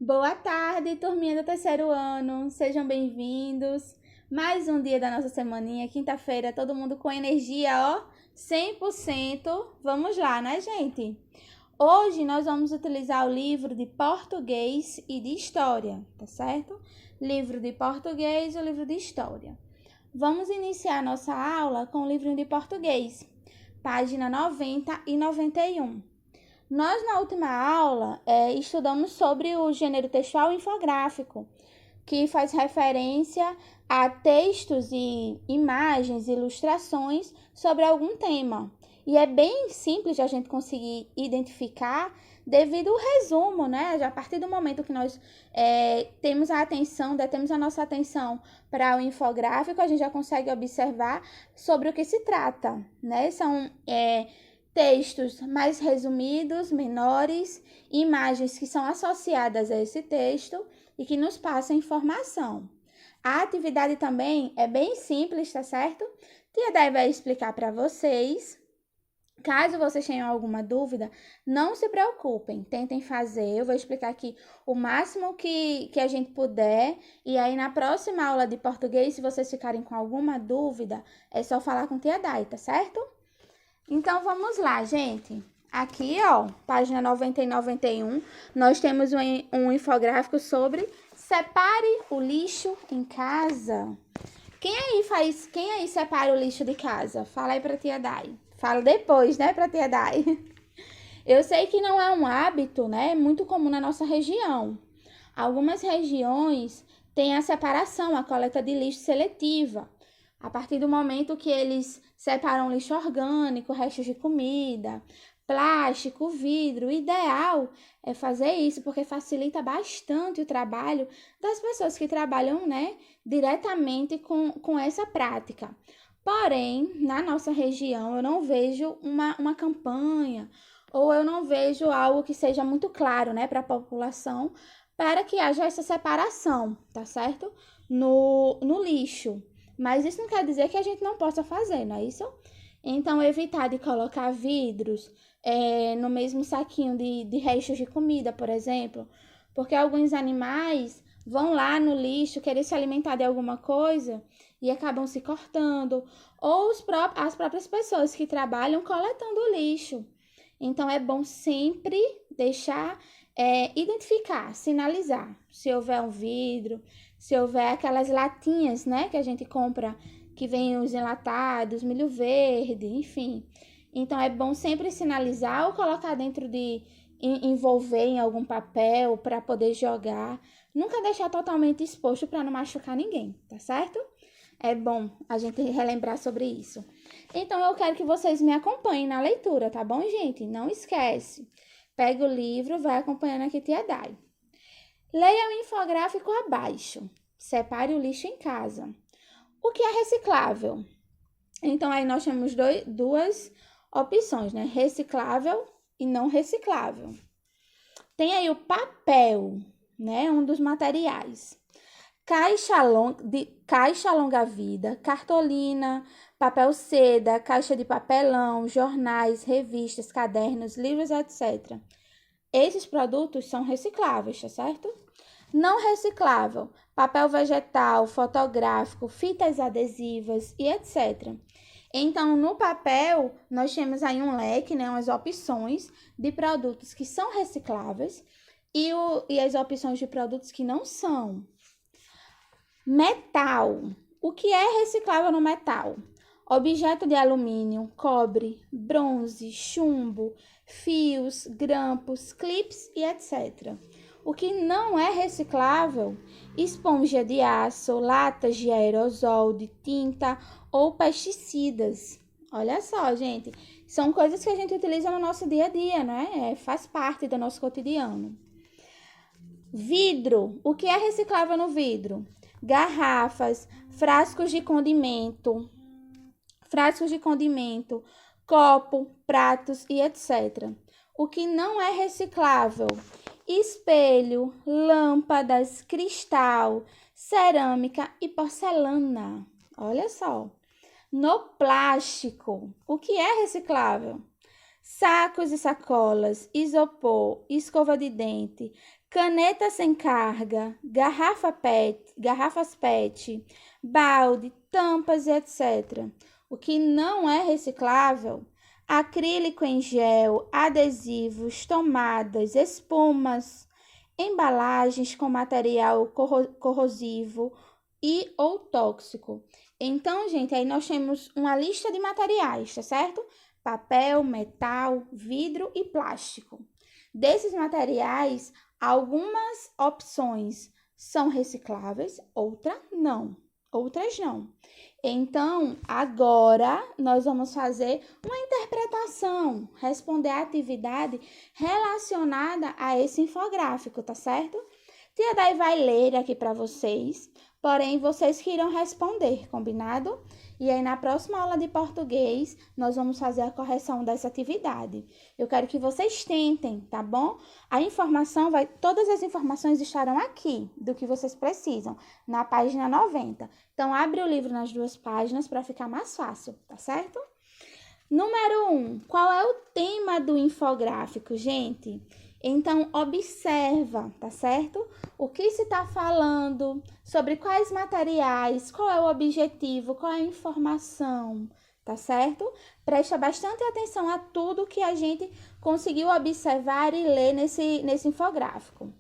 Boa tarde, turminha do terceiro ano, sejam bem-vindos. Mais um dia da nossa semaninha, quinta-feira, todo mundo com energia, ó, 100%. Vamos lá, né, gente? Hoje nós vamos utilizar o livro de português e de história, tá certo? Livro de português e o livro de história. Vamos iniciar nossa aula com o livro de português, página 90 e 91. Nós, na última aula, estudamos sobre o gênero textual infográfico, que faz referência a textos e imagens, ilustrações sobre algum tema. E é bem simples de a gente conseguir identificar devido ao resumo, né? A partir do momento que nós temos a atenção, detemos a nossa atenção para o infográfico, a gente já consegue observar sobre o que se trata, né? São textos mais resumidos, menores, imagens que são associadas a esse texto e que nos passam informação. A atividade também é bem simples, tá certo? Tia Day vai explicar para vocês. Caso vocês tenham alguma dúvida, não se preocupem, tentem fazer. Eu vou explicar aqui o máximo que a gente puder. E aí, na próxima aula de português, se vocês ficarem com alguma dúvida, é só falar com Tia Day, tá certo? Então, vamos lá, gente. Aqui, ó, página 90 e 91, nós temos um infográfico sobre separe o lixo em casa. Quem aí separa o lixo de casa? Fala aí pra Tia Day. Fala depois, né, pra Tia Day. Eu sei que não é um hábito, né, muito comum na nossa região. Algumas regiões têm a separação, a coleta de lixo seletiva. A partir do momento que eles separam lixo orgânico, restos de comida, plástico, vidro, o ideal é fazer isso, porque facilita bastante o trabalho das pessoas que trabalham, né, diretamente com essa prática. Porém, na nossa região, eu não vejo uma campanha, ou eu não vejo algo que seja muito claro, né, para a população, para que haja essa separação, tá certo? No lixo. Mas isso não quer dizer que a gente não possa fazer, não é isso? Então, evitar de colocar vidros no mesmo saquinho de restos de comida, por exemplo, porque alguns animais vão lá no lixo querer se alimentar de alguma coisa e acabam se cortando, ou as próprias pessoas que trabalham coletando o lixo. Então, é bom sempre deixar, identificar, sinalizar, se houver um vidro, se houver aquelas latinhas, né, que a gente compra, que vem os enlatados, milho verde, enfim. Então, é bom sempre sinalizar ou colocar dentro envolver em algum papel para poder jogar. Nunca deixar totalmente exposto para não machucar ninguém, tá certo? É bom a gente relembrar sobre isso. Então, eu quero que vocês me acompanhem na leitura, tá bom, gente? Não esquece. Pega o livro, vai acompanhando aqui, Tia Day. Leia o infográfico abaixo. Separe o lixo em casa. O que é reciclável? Então, aí nós temos duas opções, né? Reciclável e não reciclável. Tem aí o papel, né? Um dos materiais. Caixa longa-vida, cartolina, papel seda, caixa de papelão, jornais, revistas, cadernos, livros, etc. Esses produtos são recicláveis, tá certo? Não reciclável, papel vegetal, fotográfico, fitas adesivas e etc. Então, no papel, nós temos aí um leque, né, umas opções de produtos que são recicláveis e as opções de produtos que não são. Metal. O que é reciclável no metal? Objeto de alumínio, cobre, bronze, chumbo, fios, grampos, clips e etc. O que não é reciclável? Esponja de aço, latas de aerosol, de tinta ou pesticidas. Olha só, gente, são coisas que a gente utiliza no nosso dia a dia, né? Faz parte do nosso cotidiano. Vidro. O que é reciclável no vidro? Garrafas, frascos de condimento, copo, pratos e etc. O que não é reciclável? Espelho, lâmpadas, cristal, cerâmica e porcelana. Olha só. No plástico, o que é reciclável? Sacos e sacolas, isopor, escova de dente, caneta sem carga, garrafas PET, balde, tampas e etc. O que não é reciclável, acrílico em gel, adesivos, tomadas, espumas, embalagens com material corrosivo e ou tóxico. Então, gente, aí nós temos uma lista de materiais, tá certo? Papel, metal, vidro e plástico. Desses materiais, algumas opções são recicláveis, outras não. Então, agora nós vamos fazer uma interpretação, responder a atividade relacionada a esse infográfico, tá certo? Tia Day vai ler aqui para vocês, porém vocês que irão responder, combinado? E aí na próxima aula de português, nós vamos fazer a correção dessa atividade. Eu quero que vocês tentem, tá bom? Todas as informações estarão aqui do que vocês precisam, na página 90. Então, abre o livro nas 2 páginas para ficar mais fácil, tá certo? Número 1, qual é o tema do infográfico, gente? Então, observa, tá certo? O que se está falando, sobre quais materiais, qual é o objetivo, qual é a informação, tá certo? Presta bastante atenção a tudo que a gente conseguiu observar e ler nesse infográfico.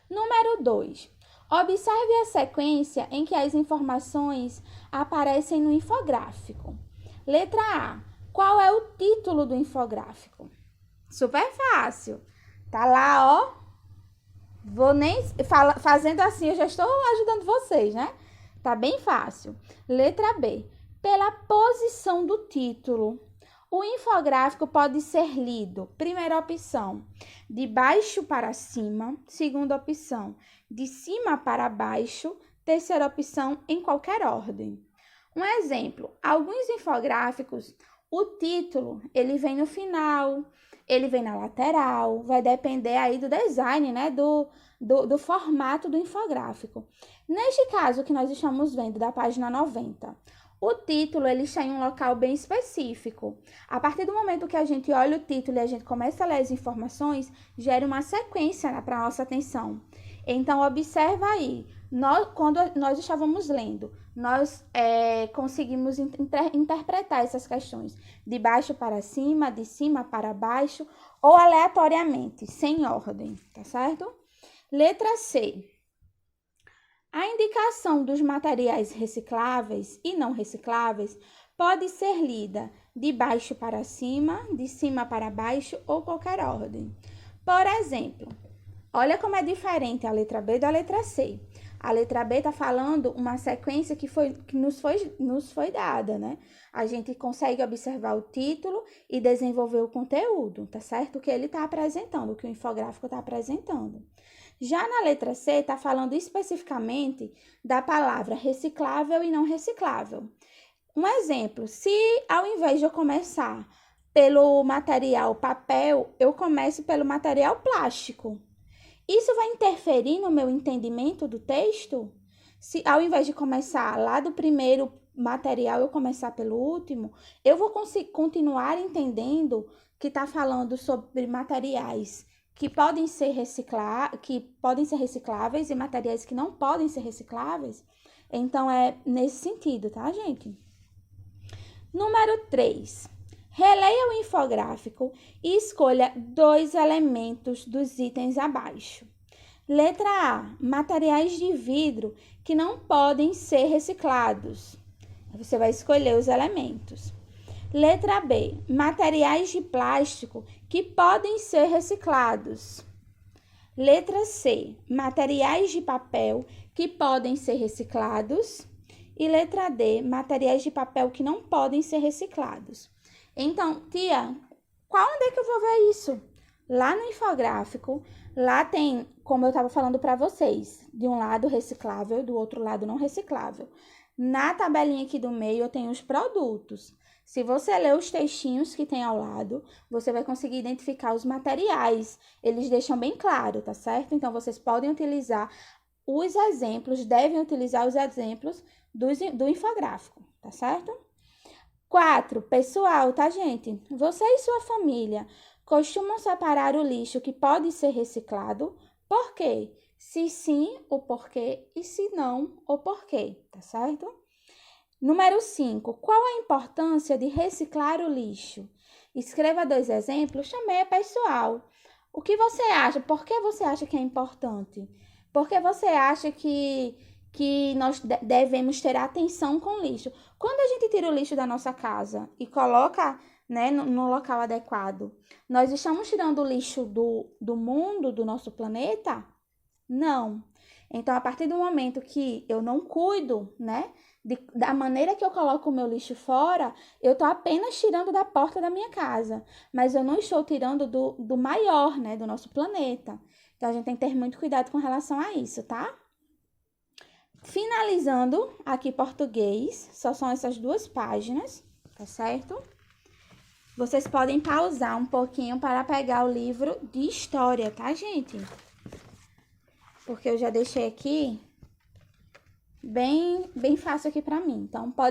Número 2. Observe a sequência em que as informações aparecem no infográfico. Letra A. Qual é o título do infográfico? Super fácil. Tá lá, ó. Vou nem fazendo assim, eu já estou ajudando vocês, né? Tá bem fácil. Letra B. Pela posição do título, o infográfico pode ser lido. Primeira opção, de baixo para cima. Segunda opção, de cima para baixo. Terceira opção, em qualquer ordem. Um exemplo, alguns infográficos, o título, ele vem no final, ele vem na lateral, vai depender aí do design, né, do formato do infográfico. Neste caso que nós estamos vendo da página 90, o título, ele está em um local bem específico. A partir do momento que a gente olha o título e a gente começa a ler as informações, gera uma sequência para a nossa atenção. Então, observa aí, quando nós estávamos lendo, nós conseguimos interpretar essas questões de baixo para cima, de cima para baixo, ou aleatoriamente, sem ordem, tá certo? Letra C. A indicação dos materiais recicláveis e não recicláveis pode ser lida de baixo para cima, de cima para baixo ou qualquer ordem. Por exemplo, olha como é diferente a letra B da letra C. A letra B está falando uma sequência que nos foi dada, né? A gente consegue observar o título e desenvolver o conteúdo, tá certo? O que ele está apresentando, o que o infográfico está apresentando. Já na letra C, está falando especificamente da palavra reciclável e não reciclável. Um exemplo, se ao invés de eu começar pelo material papel, eu começo pelo material plástico. Isso vai interferir no meu entendimento do texto? Se ao invés de começar lá do primeiro material, eu começar pelo último, eu vou continuar entendendo que está falando sobre materiais que podem ser recicláveis e materiais que não podem ser recicláveis. Então, é nesse sentido, tá, gente? Número 3. Releia o infográfico e escolha 2 elementos dos itens abaixo. Letra A. Materiais de vidro que não podem ser reciclados. Você vai escolher os elementos. Letra B. Materiais de plástico que podem ser reciclados. Letra C. Materiais de papel que podem ser reciclados. E letra D. Materiais de papel que não podem ser reciclados. Então, tia, onde é que eu vou ver isso? Lá no infográfico, lá tem, como eu estava falando para vocês, de um lado reciclável, do outro lado não reciclável. Na tabelinha aqui do meio, eu tenho os produtos. Se você ler os textinhos que tem ao lado, você vai conseguir identificar os materiais. Eles deixam bem claro, tá certo? Então, vocês podem utilizar os exemplos, devem utilizar os exemplos do infográfico, tá certo? 4. Pessoal, tá, gente? Você e sua família costumam separar o lixo que pode ser reciclado Por quê? Se sim, o porquê, e se não, o porquê, tá certo? Número 5. Qual a importância de reciclar o lixo? Escreva 2 exemplos, também é pessoal. O que você acha? Por que você acha que é importante? Por que você acha que nós devemos ter atenção com o lixo? Quando a gente tira o lixo da nossa casa e coloca, né, no local adequado, nós estamos tirando o lixo do mundo, do nosso planeta? Não. Então, a partir do momento que eu não cuido, né, da maneira que eu coloco o meu lixo fora, eu tô apenas tirando da porta da minha casa, mas eu não estou tirando do maior, né, do nosso planeta. Então, a gente tem que ter muito cuidado com relação a isso, tá? Finalizando aqui português, só são essas 2 páginas, tá certo? Vocês podem pausar um pouquinho para pegar o livro de história, tá, gente? Porque eu já deixei aqui bem fácil aqui para mim. Então, pode